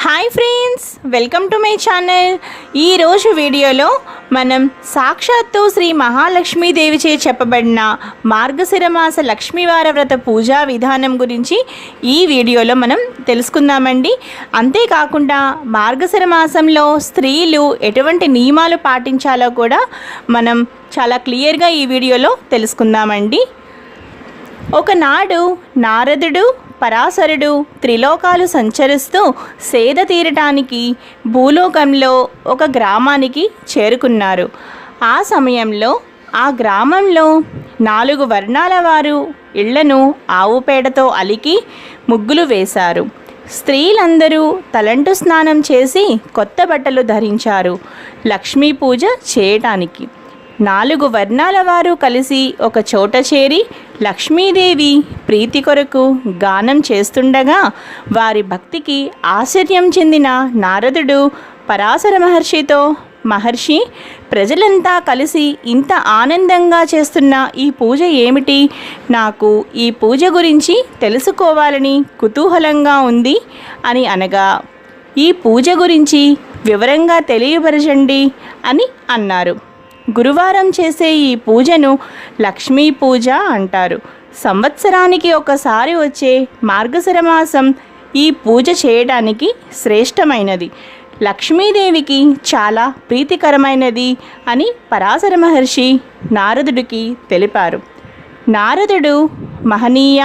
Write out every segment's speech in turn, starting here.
Hi friends, welcome to my channel. ఈరోజు వీడియోలో మనం సాక్షాత్తు శ్రీ మహాలక్ష్మీదేవిచే చెప్పబడిన మార్గశిర మాస లక్ష్మీవార వ్రత పూజా విధానం గురించి ఈ వీడియోలో మనం తెలుసుకుందామండి. అంతేకాకుండా మార్గశిర మాసంలో స్త్రీలు ఎటువంటి నియమాలు పాటించాలో కూడా మనం చాలా క్లియర్గా ఈ వీడియోలో తెలుసుకుందామండి. ఒకనాడు నారదుడు పరాశరుడు త్రిలోకాలు సంచరిస్తూ సేద తీరటానికి భూలోకంలో ఒక గ్రామానికి చేరుకున్నారు. ఆ సమయంలో ఆ గ్రామంలో 4 వర్ణాల వారు ఇళ్లను ఆవు పేడతో అలికి ముగ్గులు వేశారు. స్త్రీలందరూ తలంటు స్నానం చేసి కొత్త బట్టలు ధరించారు లక్ష్మీ పూజ చేయటానికి. 4 వర్ణాల వారు కలిసి ఒక చోట చేరి లక్ష్మీదేవి ప్రీతి కొరకు గానం చేస్తుండగా వారి భక్తికి ఆశ్చర్యం చెందిన నారదుడు పరాశర మహర్షితో, మహర్షి, ప్రజలంతా కలిసి ఇంత ఆనందంగా చేస్తున్న ఈ పూజ ఏమిటి? నాకు ఈ పూజ గురించి తెలుసుకోవాలని కుతూహలంగా ఉంది అని అనగా, ఈ పూజ గురించి వివరంగా తెలియపరచండి అని అన్నారు. గురువారం చేసే ఈ పూజను లక్ష్మీ పూజ అంటారు. సంవత్సరానికి ఒకసారి వచ్చే మార్గశిర మాసం ఈ పూజ చేయడానికి శ్రేష్టమైనది, లక్ష్మీదేవికి చాలా ప్రీతికరమైనది అని పరాశర మహర్షి నారదుడికి తెలిపారు. నారదుడు, మహనీయ,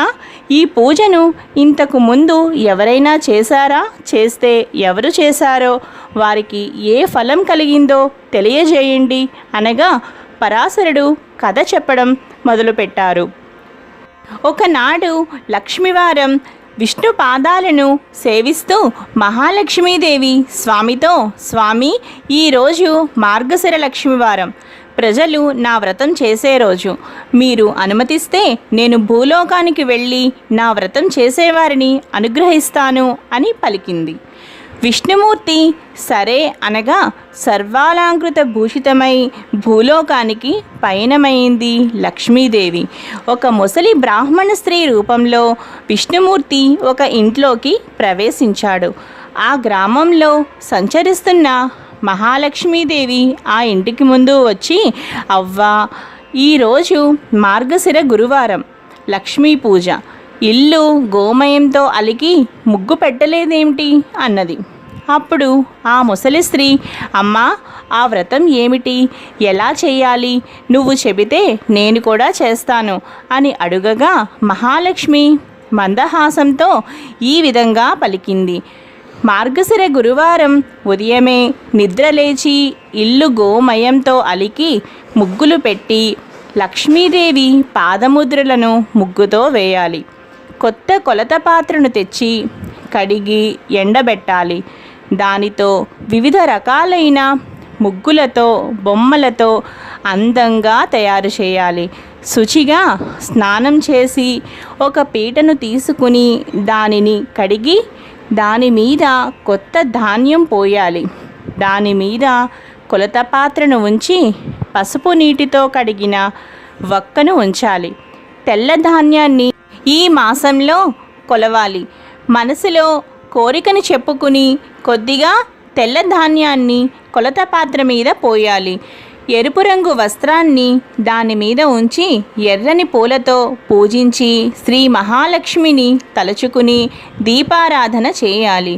ఈ పూజను ఇంతకు ముందు ఎవరైనా చేశారా? చేస్తే ఎవరు చేశారో వారికి ఏ ఫలం కలిగిందో తెలియజేయండి అనగా పరాశరుడు కథ చెప్పడం మొదలుపెట్టారు. ఒకనాడు లక్ష్మీవారం విష్ణు పాదాలను సేవిస్తూ మహాలక్ష్మీదేవి స్వామితో, స్వామి, ఈరోజు మార్గశిర లక్ష్మీవారం, ప్రజలు నా వ్రతం చేసే రోజు. మీరు అనుమతిస్తే నేను భూలోకానికి వెళ్ళి నా వ్రతం చేసేవారిని అనుగ్రహిస్తాను అని పలికింది. విష్ణుమూర్తి సరే అనగా సర్వాలంకృత భూషితమై భూలోకానికి పయనమైంది లక్ష్మీదేవి. ఒక ముసలి బ్రాహ్మణ స్త్రీ రూపంలో విష్ణుమూర్తి ఒక ఇంట్లోకి ప్రవేశించాడు. ఆ గ్రామంలో సంచరిస్తున్న మహాలక్ష్మీదేవి ఆ ఇంటికి ముందు వచ్చి, అవ్వా, ఈరోజు మార్గశిర గురువారం, లక్ష్మీ పూజ, ఇల్లు గోమయంతో అలికి ముగ్గు పెట్టలేదేమిటి అన్నది. అప్పుడు ఆ ముసలి స్త్రీ, అమ్మా, ఆ వ్రతం ఏమిటి? ఎలా చేయాలి? నువ్వు చెబితే నేను కూడా చేస్తాను అని అడుగగా మహాలక్ష్మి మందహాసంతో ఈ విధంగా పలికింది. మార్గశిర గురువారం ఉదయమే నిద్రలేచి ఇల్లు గోమయంతో అలికి ముగ్గులు పెట్టి లక్ష్మీదేవి పాదముద్రలను ముగ్గుతో వేయాలి. కొత్త కొలత పాత్రను తెచ్చి కడిగి ఎండబెట్టాలి. దానితో వివిధ రకాలైన ముగ్గులతో, బొమ్మలతో అందంగా తయారు చేయాలి. శుచిగా స్నానం చేసి ఒక పీటను తీసుకుని దానిని కడిగి దాని మీద కొత్త ధాన్యం పోయాలి. దాని మీద కొలత పాత్రను ఉంచి పసుపు నీటితో కడిగిన వక్కను ఉంచాలి. తెల్ల ధాన్యాన్ని ఈ మాసంలో కొలవాలి. మనసులో కోరికను చెప్పుకుని కొద్దిగా తెల్ల ధాన్యాన్ని కొలత పాత్ర మీద పోయాలి. ఎరుపు రంగు వస్త్రాన్ని దాని మీద ఉంచి ఎర్రని పూలతో పూజించి శ్రీ మహాలక్ష్మిని తలుచుకుని దీపారాధన చేయాలి.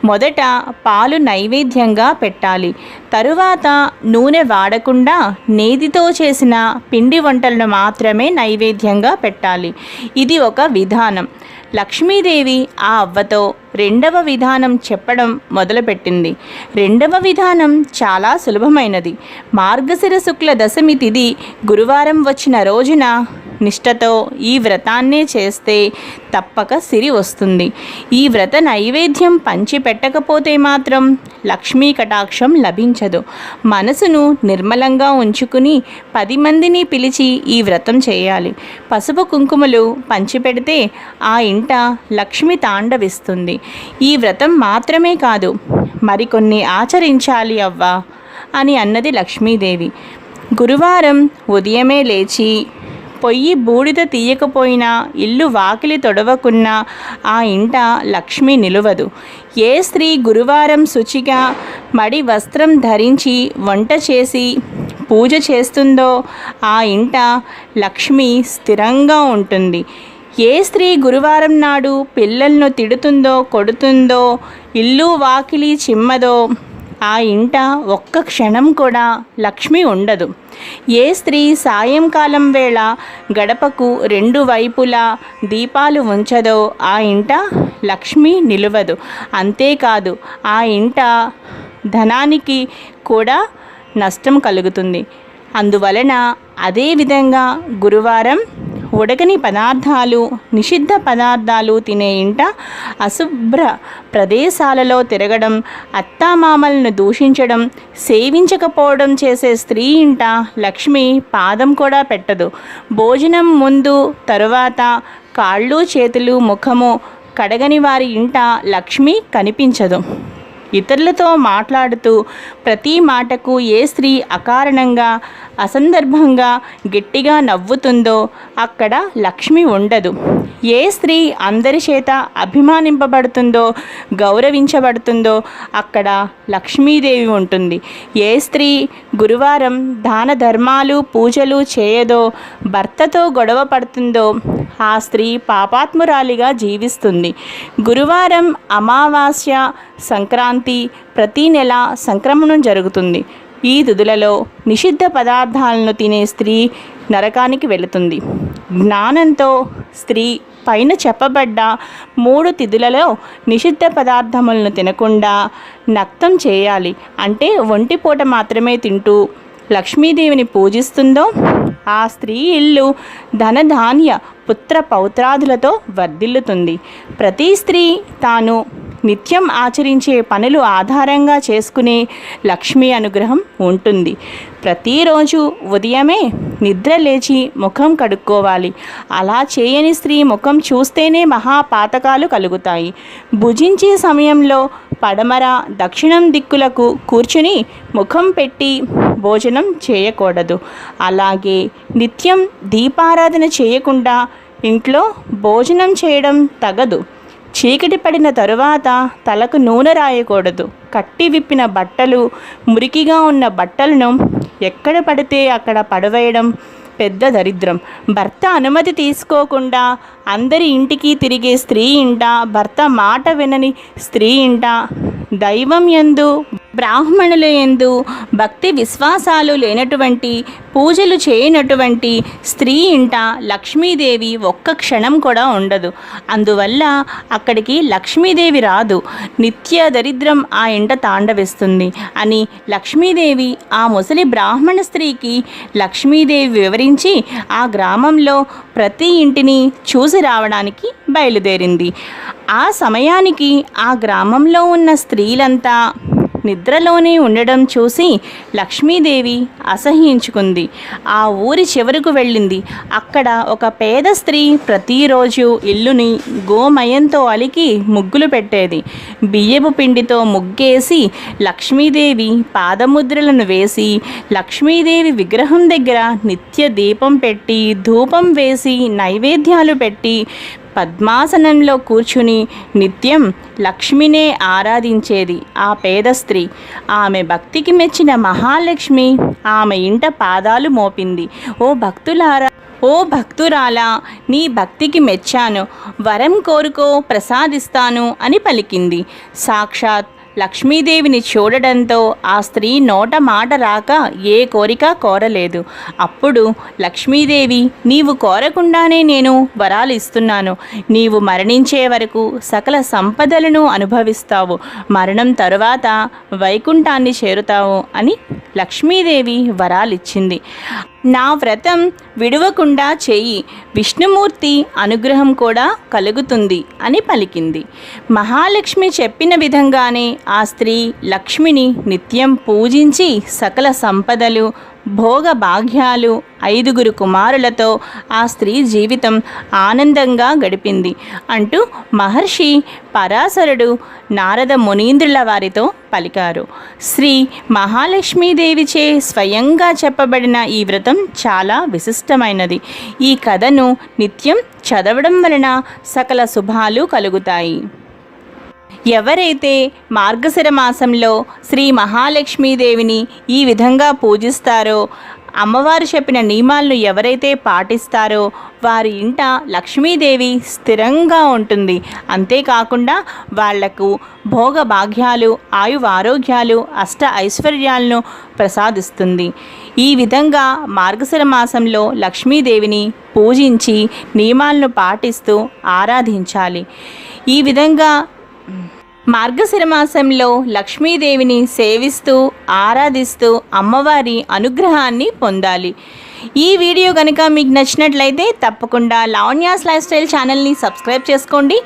మొదట పాలు నైవేద్యంగా పెట్టాలి. తరువాత నూనె వాడకుండా నేతితో చేసిన పిండి వంటలను మాత్రమే నైవేద్యంగా పెట్టాలి. ఇది ఒక విధానం. లక్ష్మీదేవి ఆ అవ్వతో రెండవ విధానం చెప్పడం మొదలుపెట్టింది. రెండవ విధానం చాలా సులభమైనది. మార్గశిర శుక్ల దశమి తిథి గురువారం వచ్చిన రోజున నిష్ఠతో ఈ వ్రతాన్నే చేస్తే తప్పక సిరి వస్తుంది. ఈ వ్రత నైవేద్యం పంచి పెట్టకపోతే మాత్రం లక్ష్మీ కటాక్షం లభించదు. మనసును నిర్మలంగా ఉంచుకుని 10 మందిని పిలిచి ఈ వ్రతం చేయాలి. పసుపు కుంకుమలు పంచిపెడితే ఆ ఇంట లక్ష్మి తాండవిస్తుంది. ఈ వ్రతం మాత్రమే కాదు, మరికొన్ని ఆచరించాలి అవ్వా అని అన్నది లక్ష్మీదేవి. గురువారం ఉదయమే లేచి పొయ్యి బూడిద తీయకపోయినా, ఇల్లు వాకిలి తొడవకున్నా ఆ ఇంట లక్ష్మి నిలువదు. ఏ స్త్రీ గురువారం శుచిగా మడి వస్త్రం ధరించి వంట చేసి పూజ చేస్తుందో ఆ ఇంట లక్ష్మి స్థిరంగా ఉంటుంది. ఏ స్త్రీ గురువారం నాడు పిల్లలను తిడుతుందో, కొడుతుందో, ఇల్లు వాకిలి చిమ్మదో ఆ ఇంట ఒక్క క్షణం కూడా లక్ష్మి ఉండదు. ఏ స్త్రీ సాయంకాలం వేళ గడపకు రెండు వైపులా దీపాలు ఉంచదో ఆ ఇంట లక్ష్మి నిలవదు. అంతేకాదు, ఆ ఇంట ధనానికి కూడా నష్టం కలుగుతుంది. అందువలన అదేవిధంగా గురువారం ఉడకని పదార్థాలు, నిషిద్ధ పదార్థాలు తినే ఇంట, అశుభ్ర ప్రదేశాలలో తిరగడం, అత్తామామలను దూషించడం, సేవించకపోవడం చేసే స్త్రీ ఇంట లక్ష్మి పాదం కూడా పెట్టదు. భోజనం ముందు తరువాత కాళ్ళు చేతులు ముఖము కడగని వారి ఇంట లక్ష్మి కనిపించదు. ఇతరులతో మాట్లాడుతూ ప్రతి మాటకు ఏ స్త్రీ అకారణంగా అసందర్భంగా గట్టిగా నవ్వుతుందో అక్కడ లక్ష్మి ఉండదు. ఏ స్త్రీ అందరి చేత అభిమానింపబడుతుందో, గౌరవించబడుతుందో అక్కడ లక్ష్మీదేవి ఉంటుంది. ఏ స్త్రీ గురువారం దాన ధర్మాలు పూజలు చేయదో, భర్తతో గొడవ పడుతుందో ఆ స్త్రీ పాపాత్మురాలిగా జీవిస్తుంది. గురువారం, అమావాస్య, సంక్రాంతి, ప్రతి నెల సంక్రమణం జరుగుతుంది. ఈ తిథులలో నిషిద్ధ పదార్థాలను తినే స్త్రీ నరకానికి వెళుతుంది. జ్ఞానంతో స్త్రీ పైన చెప్పబడ్డ 3 తిథులలో నిషిద్ధ పదార్థములను తినకుండా నక్తం చేయాలి. అంటే ఒంటిపూట మాత్రమే తింటూ లక్ష్మీదేవిని పూజిస్తుందో ఆ స్త్రీ ఇల్లు ధనధాన్య పుత్ర పౌత్రాదులతో వర్ధిల్లుతుంది. ప్రతి స్త్రీ తాను నిత్యం ఆచరించే పనులు ఆధారంగా చేసుకునే లక్ష్మీ అనుగ్రహం ఉంటుంది. ప్రతిరోజు ఉదయమే నిద్ర లేచి ముఖం కడుక్కోవాలి. అలా చేయని స్త్రీ ముఖం చూస్తేనే మహాపాతకాలు కలుగుతాయి. భుజించే సమయంలో పడమర, దక్షిణం దిక్కులకు కూర్చుని ముఖం పెట్టి భోజనం చేయకూడదు. అలాగే నిత్యం దీపారాధన చేయకుండా ఇంట్లో భోజనం చేయడం తగదు. చీకటి పడిన తరువాత తలకు నూనె రాయకూడదు. కట్టి విప్పిన బట్టలు, మురికిగా ఉన్న బట్టలను ఎక్కడ పడితే అక్కడ పడవేయడం పెద్ద దరిద్రం. భర్త అనుమతి తీసుకోకుండా అందరి ఇంటికి తిరిగే స్త్రీ ఇంట, భర్త మాట వినని స్త్రీ ఇంట, దైవం యందు బ్రాహ్మణుల యందు భక్తి విశ్వాసాలు లేనటువంటి, పూజలు చేయనటువంటి స్త్రీ ఇంట లక్ష్మీదేవి ఒక్క క్షణం కూడా ఉండదు. అందువల్ల అక్కడికి లక్ష్మీదేవి రాదు. నిత్య దరిద్రం ఆ ఇంట తాండవిస్తుంది అని లక్ష్మీదేవి ఆ ముసలి బ్రాహ్మణ స్త్రీకి లక్ష్మీదేవి వివరించి ఆ గ్రామంలో ప్రతి ఇంటిని చూసి రావడానికి బయలుదేరింది. ఆ సమయానికి ఆ గ్రామంలో ఉన్న స్త్రీలంతా నిద్రలోనే ఉండడం చూసి లక్ష్మీదేవి అసహ్యించుకుంది. ఆ ఊరి చివరకు వెళ్ళింది. అక్కడ ఒక పేద స్త్రీ ప్రతిరోజు ఇల్లుని గోమయంతో అలికి ముగ్గులు పెట్టేది. బియ్యపు పిండితో ముగ్గేసి లక్ష్మీదేవి పాదముద్రలను వేసి, లక్ష్మీదేవి విగ్రహం దగ్గర నిత్య దీపం పెట్టి, ధూపం వేసి, నైవేద్యాలు పెట్టి పద్మాసనంలో కూర్చుని నిత్యం లక్ష్మినే ఆరాధించేది ఆ పేద స్త్రీ. ఆమె భక్తికి మెచ్చిన మహాలక్ష్మి ఆమె ఇంట పాదాలు మోపింది. ఓ భక్తురాలా, నీ భక్తికి మెచ్చాను, వరం కోరుకో ప్రసాదిస్తాను అని పలికింది. సాక్షాత్ లక్ష్మీదేవిని చూడడంతో ఆ స్త్రీ నోట మాట రాక ఏ కోరిక కోరలేదు. అప్పుడు లక్ష్మీదేవి, నీవు కోరకుండానే నేను వరాలు ఇస్తున్నాను. నీవు మరణించే వరకు సకల సంపదలను అనుభవిస్తావు. మరణం తరువాత వైకుంఠాన్ని చేరుతావు అని లక్ష్మీదేవి వరాలిచ్చింది. నా వ్రతం విడవకుండా చేయి, విష్ణుమూర్తి అనుగ్రహం కూడా కలుగుతుంది అని పలికింది. మహాలక్ష్మి చెప్పిన విధంగానే ఆ స్త్రీ లక్ష్మిని నిత్యం పూజించి సకల సంపదలు, భోగ భాగ్యాలు 5 కుమారులతో ఆ స్త్రీ జీవితం ఆనందంగా గడిపింది అంటూ మహర్షి పరాశరుడు నారద మునీంద్రుల వారితో పలికారు. శ్రీ మహాలక్ష్మీదేవిచే స్వయంగా చెప్పబడిన ఈ వ్రతం చాలా విశిష్టమైనది. ఈ కథను నిత్యం చదవడం వలన సకల శుభాలు కలుగుతాయి. ఎవరైతే మార్గశిర మాసంలో శ్రీ మహాలక్ష్మీదేవిని ఈ విధంగా పూజిస్తారో, అమ్మవారు చెప్పిన నియమాలను ఎవరైతే పాటిస్తారో వారి ఇంట లక్ష్మీదేవి స్థిరంగా ఉంటుంది. అంతేకాకుండా వాళ్లకు భోగ భాగ్యాలు, ఆరోగ్యాలు, అష్ట ఐశ్వర్యాలను ప్రసాదిస్తుంది. ఈ విధంగా మార్గశిర మాసంలో లక్ష్మీదేవిని పూజించి నియమాలను పాటిస్తూ ఆరాధించాలి. ఈ విధంగా మార్గశిర మాసంలో లక్ష్మీదేవిని సేవిస్తూ ఆరాధిస్తూ అమ్మవారి అనుగ్రహాన్ని పొందాలి. ఈ వీడియో కనుక మీకు నచ్చినట్లయితే తప్పకుండా లావణ్యాస్ లైఫ్ స్టైల్ ఛానల్ని సబ్స్క్రైబ్ చేసుకోండి.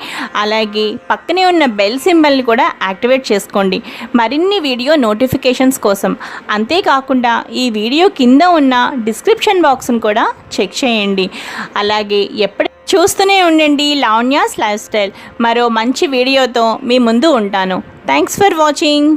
అలాగే పక్కనే ఉన్న బెల్ సింబల్ని కూడా యాక్టివేట్ చేసుకోండి మరిన్ని వీడియో నోటిఫికేషన్స్ కోసం. అంతేకాకుండా ఈ వీడియో కింద ఉన్న డిస్క్రిప్షన్ బాక్స్ను కూడా చెక్ చేయండి. అలాగే చూస్తూనే ఉండండి లావణ్యాస్ లైఫ్ స్టైల్. మరో మంచి వీడియోతో మీ ముందు ఉంటాను. Thanks for watching.